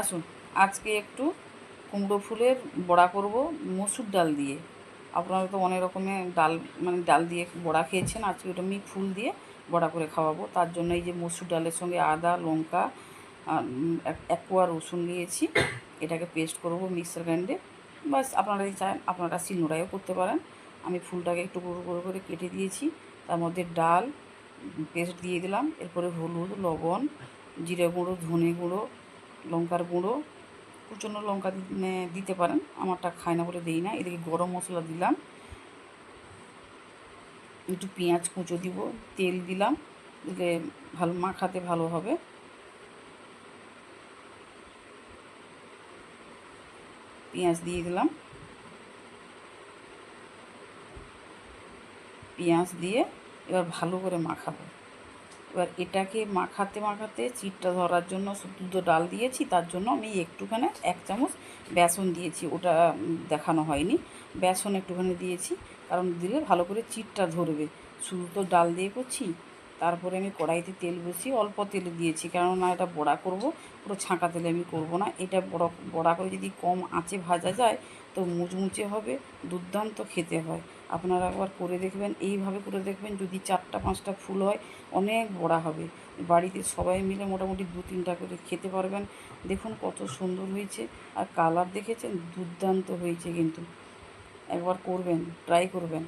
আসুন আজকে একটু কুমড়ো ফুলের বড়া করব মসুর ডাল দিয়ে। আপনারা তো অনেক রকমের ডাল মানে ডাল দিয়ে বড়া খেয়েছেন, আজকে ওটা আমি ফুল দিয়ে বড়া করে খাওয়াবো। তার জন্য এই যে মসুর ডালের সঙ্গে আদা লঙ্কা এক কোয়া রসুন নিয়েছি, এটাকে পেস্ট করব মিক্সার গ্রাইন্ডে। বাস আপনারা যদি চান আপনারা শিলনোড়ায়ও করতে পারেন। আমি ফুলটাকে একটু গুঁড়ো গুঁড়ো করে কেটে দিয়েছি, তার মধ্যে ডাল পেস্ট দিয়ে দিলাম, এরপরে হলুদ লবণ জিরে গুঁড়ো ধনে গুঁড়ো লঙ্কার গুঁড়ো কুচনো লঙ্কা দিতে পারেন, আমারটা খায় না বলে দিই না। এদিকে গরম মশলা দিলাম, একটু পেঁয়াজ কুচো দিব, তেল দিলাম, দিলে ভালো মাখাতে ভালো হবে। পেঁয়াজ দিয়ে দিলাম, পেঁয়াজ দিয়ে এবার ভালো করে মাখাবো। এবার এটাকে মাখাতে মাখাতে চিটটা ধরার জন্য দুটো ডাল দিয়েছি, তার জন্য আমি একটুখানি 1 চামচ বেসন দিয়েছি, ওটা দেখানো হয়নি। বেসন একটুখানি দিয়েছি, কারণ দিলে ভালো করে চিটটা ধরবে। শুধু তো ডাল দিয়ে করছি। তারপরে আমি কড়াইতে তেল বসিয়ে অল্প তেলে দিয়েছি, কেননা এটা বড়া করব, পুরো ছাঁকা তেলে আমি করব না। এটা বড়া করে যদি কম আঁচে ভাজা যায় তো মুচমুচে হবে, দুর্দান্ত খেতে হয়। আপনারা একবার করে দেখবেন, এইভাবে করে দেখবেন, যদি 4টা 5টা ফুল হয় অনেক বড়া হবে। বাড়িতে সবাই মিলে মোটামুটি 2-3টা করে খেতে পারবেন। দেখুন কত সুন্দর হয়েছে, আর কালার দেখেছেন, দুর্দান্ত হয়েছে। কিন্তু একবার করবেন, ট্রাই করবেন।